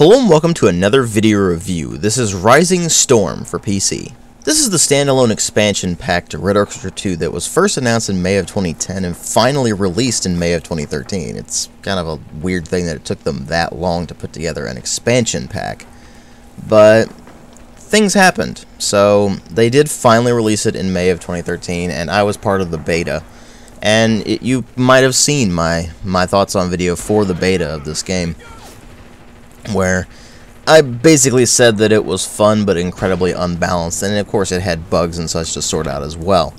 Hello and welcome to another video review. This is Rising Storm for PC. This is the standalone expansion pack to Red Orchestra 2 that was first announced in May of 2010 and finally released in May of 2013. It's kind of a weird thing that it took them that long to put together an expansion pack. But things happened, so they did finally release it in May of 2013, and I was part of the beta. And you might have seen my thoughts on video for the beta of this game, where I basically said that it was fun but incredibly unbalanced, and of course it had bugs and such to sort out as well.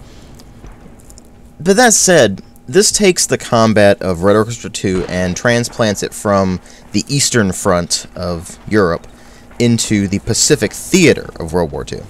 But that said, this takes the combat of Red Orchestra 2 and transplants it from the Eastern Front of Europe into the Pacific Theater of World War II.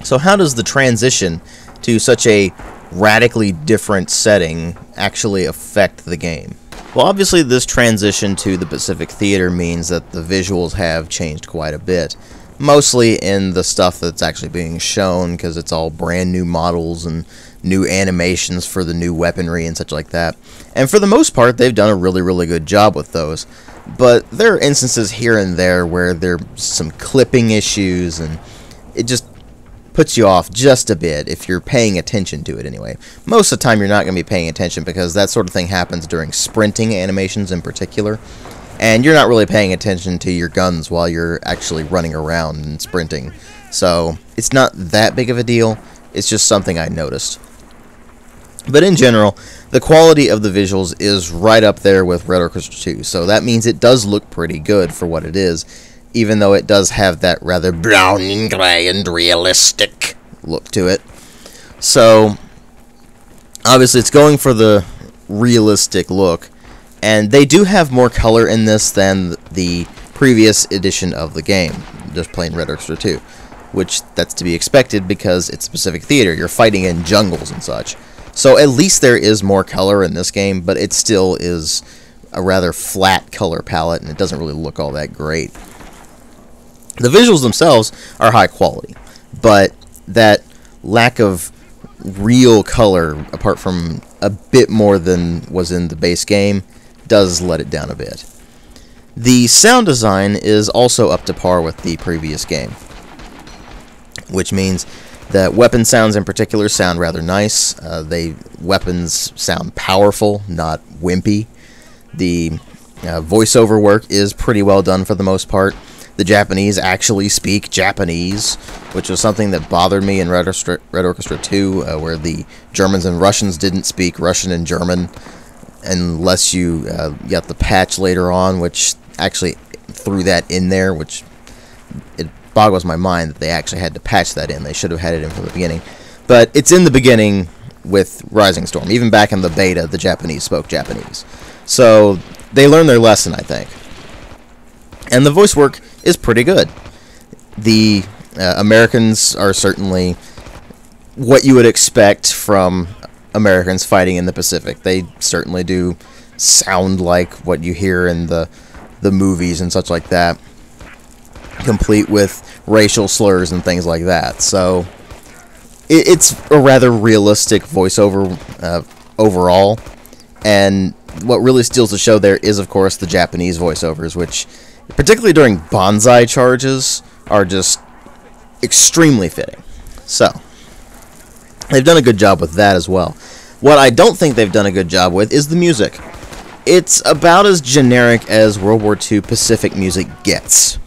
So how does the transition to such a radically different setting actually affect the game? Well, obviously this transition to the Pacific Theater means that the visuals have changed quite a bit. Mostly in the stuff that's actually being shown, because it's all brand new models and new animations for the new weaponry and such like that. And for the most part, they've done a really good job with those. But there are instances here and there where there's some clipping issues, and it just puts you off just a bit if you're paying attention to it anyway. Most of the time you're not going to be paying attention because that sort of thing happens during sprinting animations in particular, and you're not really paying attention to your guns while you're actually running around and sprinting. So it's not that big of a deal, it's just something I noticed. But in general, the quality of the visuals is right up there with Red Orchestra 2, so that means it does look pretty good for what it is, even though it does have that rather brown and grey and realistic look to it. So, obviously it's going for the realistic look, and they do have more color in this than the previous edition of the game, just plain Red Orchestra 2, which that's to be expected because it's Pacific Theater, you're fighting in jungles and such. So at least there is more color in this game, but it still is a rather flat color palette, and it doesn't really look all that great. The visuals themselves are high quality, but that lack of real color, apart from a bit more than was in the base game, does let it down a bit. The sound design is also up to par with the previous game, which means that weapon sounds in particular sound rather nice. Weapons sound powerful, not wimpy. The voiceover work is pretty well done for the most part. The Japanese actually speak Japanese, which was something that bothered me in Red Orchestra 2, where the Germans and Russians didn't speak Russian and German, unless you got the patch later on, which actually threw that in there, which it boggles my mind that they actually had to patch that in. They should have had it in from the beginning. But it's in the beginning with Rising Storm. Even back in the beta, the Japanese spoke Japanese. So they learned their lesson, I think. And the voice work is pretty good. The Americans are certainly what you would expect from Americans fighting in the Pacific. They certainly do sound like what you hear in the movies and such like that, complete with racial slurs and things like that. So it's a rather realistic voiceover overall, and what really steals the show there is, of course, the Japanese voiceovers, which, particularly during bonsai charges, are just extremely fitting. So, they've done a good job with that as well. What I don't think they've done a good job with is the music. It's about as generic as World War II Pacific music gets.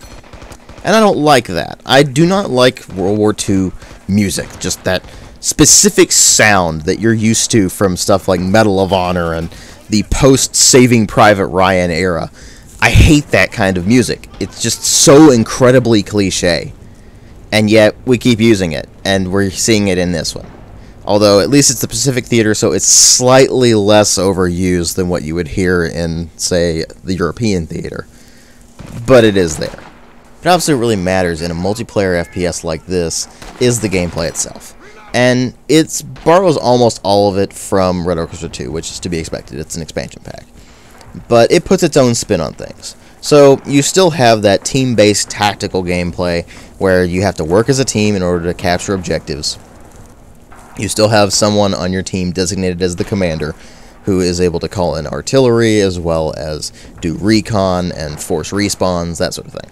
And I don't like that. I do not like World War II music, just that specific sound that you're used to from stuff like Medal of Honor and the post-Saving Private Ryan era. I hate that kind of music. It's just so incredibly cliche. And yet, we keep using it, and we're seeing it in this one. Although, at least it's the Pacific Theater, so it's slightly less overused than what you would hear in, say, the European theater. But it is there. But obviously what really matters in a multiplayer FPS like this is the gameplay itself. And it borrows almost all of it from Red Orchestra 2, which is to be expected. It's an expansion pack. But it puts its own spin on things. So you still have that team-based tactical gameplay where you have to work as a team in order to capture objectives. You still have someone on your team designated as the commander, who is able to call in artillery as well as do recon and force respawns, that sort of thing.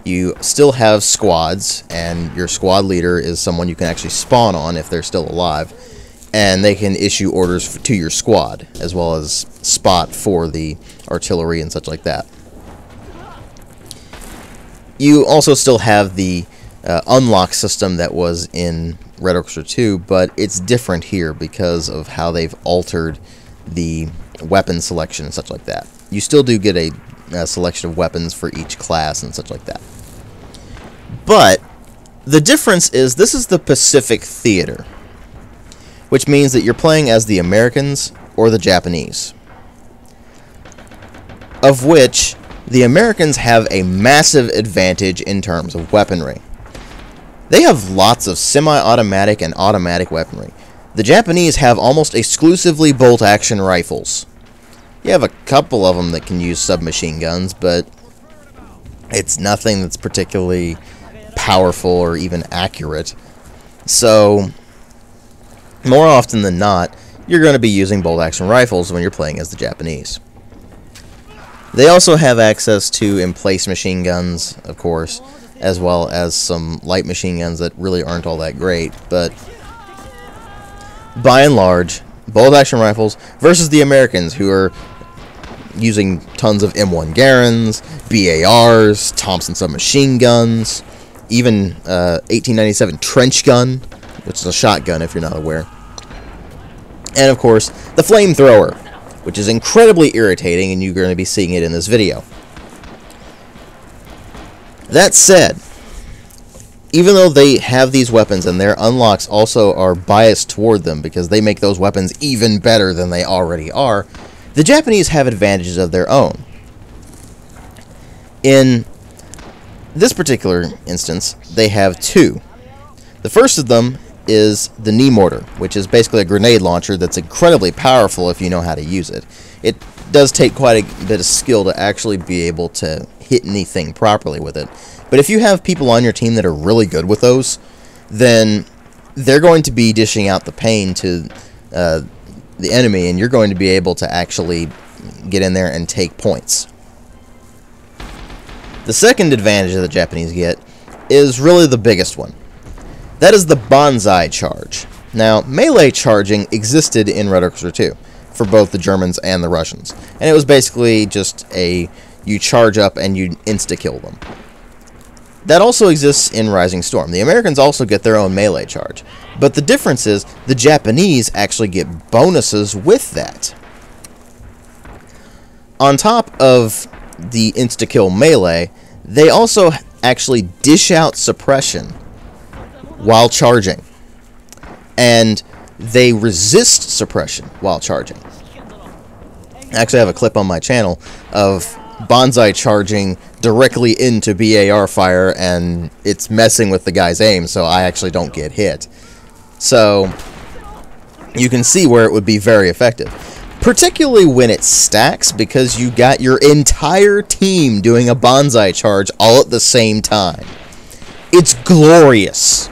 You still have squads, and your squad leader is someone you can actually spawn on if they're still alive, and they can issue orders to your squad, as well as spot for the artillery and such like that. You also still have the unlock system that was in Red Orchestra 2, but it's different here because of how they've altered the weapon selection and such like that. You still do get a selection of weapons for each class and such like that. But the difference is this is the Pacific Theater, which means that you're playing as the Americans or the Japanese, of which the Americans have a massive advantage in terms of weaponry. They have lots of semi-automatic and automatic weaponry. The Japanese have almost exclusively bolt-action rifles. You have a couple of them that can use submachine guns, but it's nothing that's particularly powerful or even accurate. So, more often than not, you're going to be using bolt-action rifles when you're playing as the Japanese. They also have access to in-place machine guns, of course, as well as some light machine guns that really aren't all that great, but by and large, bolt-action rifles versus the Americans, who are using tons of M1 Garands, BARs, Thompson submachine guns, even 1897 trench gun, which is a shotgun if you're not aware. And of course, the flamethrower, which is incredibly irritating, and you're going to be seeing it in this video. That said, even though they have these weapons and their unlocks also are biased toward them because they make those weapons even better than they already are, the Japanese have advantages of their own. In this particular instance, they have two. The first of them is the knee mortar, which is basically a grenade launcher that's incredibly powerful if you know how to use it. It does take quite a bit of skill to actually be able to hit anything properly with it. But if you have people on your team that are really good with those, then they're going to be dishing out the pain to the enemy, and you're going to be able to actually get in there and take points. The second advantage that the Japanese get is really the biggest one. That is the bonsai charge. Now, melee charging existed in Red Orchestra 2 for both the Germans and the Russians, and it was basically just you charge up and you insta-kill them. That also exists in Rising Storm. The Americans also get their own melee charge, but the difference is the Japanese actually get bonuses with that. On top of the insta-kill melee, they also actually dish out suppression while charging, and they resist suppression while charging. I actually have a clip on my channel of bonsai charging directly into BAR fire, and it's messing with the guy's aim, so I actually don't get hit. So you can see where it would be very effective, particularly when it stacks, because you got your entire team doing a bonsai charge all at the same time. It's glorious.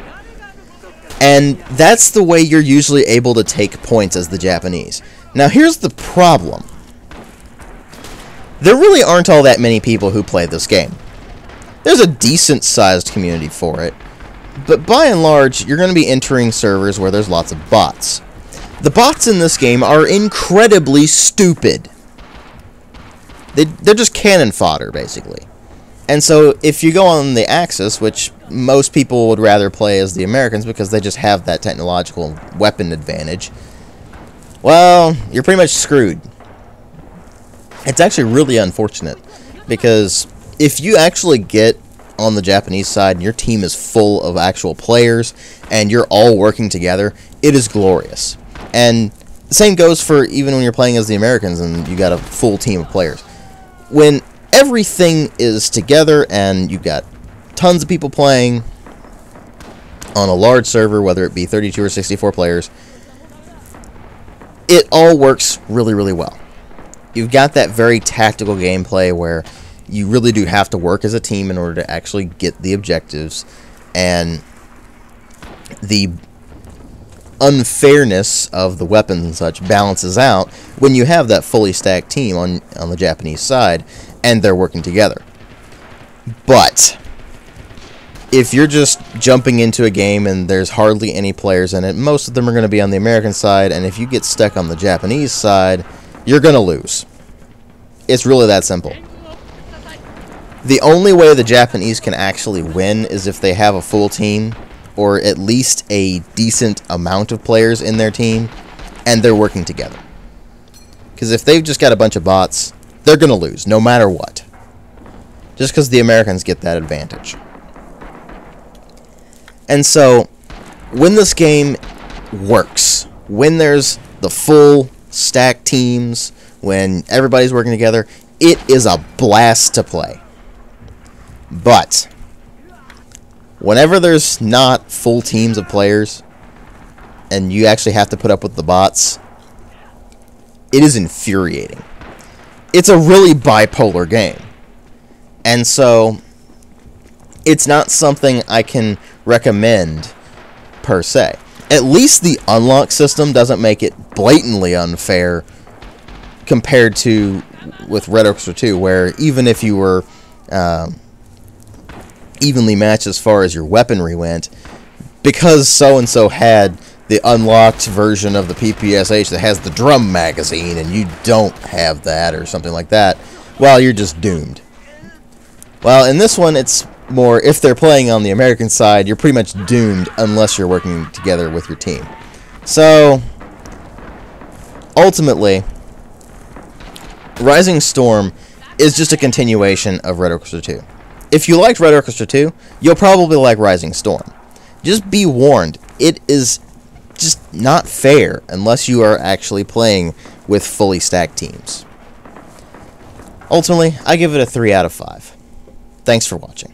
And that's the way you're usually able to take points as the Japanese. Now here's the problem. There really aren't all that many people who play this game. There's a decent-sized community for it, but by and large, you're going to be entering servers where there's lots of bots. The bots in this game are incredibly stupid. They're just cannon fodder, basically. And so, if you go on the Axis, which most people would rather play as the Americans because they just have that technological weapon advantage, well, you're pretty much screwed. It's actually really unfortunate, because if you actually get on the Japanese side and your team is full of actual players and you're all working together, it is glorious. And the same goes for even when you're playing as the Americans and you got a full team of players. When everything is together and you've got tons of people playing on a large server, whether it be 32 or 64 players, it all works really, really well. You've got that very tactical gameplay where you really do have to work as a team in order to actually get the objectives, and the unfairness of the weapons and such balances out when you have that fully stacked team on the Japanese side, and they're working together. But if you're just jumping into a game and there's hardly any players in it, most of them are going to be on the American side, and if you get stuck on the Japanese side, you're going to lose. It's really that simple. The only way the Japanese can actually win is if they have a full team, or at least a decent amount of players in their team, and they're working together. Because if they've just got a bunch of bots, they're going to lose, no matter what. Just because the Americans get that advantage. And so, when this game works, when there's the full stacked teams, when everybody's working together, it is a blast to play. But whenever there's not full teams of players, and you actually have to put up with the bots, it is infuriating. It's a really bipolar game. And so, it's not something I can recommend, per se. At least the unlock system doesn't make it blatantly unfair compared to with Red Orchestra 2, where even if you were evenly matched as far as your weaponry went, because so-and-so had the unlocked version of the PPSH that has the drum magazine and you don't have that or something like that, well, you're just doomed. Well, in this one, it's more, if they're playing on the American side, you're pretty much doomed unless you're working together with your team. So, ultimately, Rising Storm is just a continuation of Red Orchestra 2. If you liked Red Orchestra 2, you'll probably like Rising Storm. Just be warned, it is just not fair unless you are actually playing with fully stacked teams. Ultimately, I give it a 3 out of 5. Thanks for watching.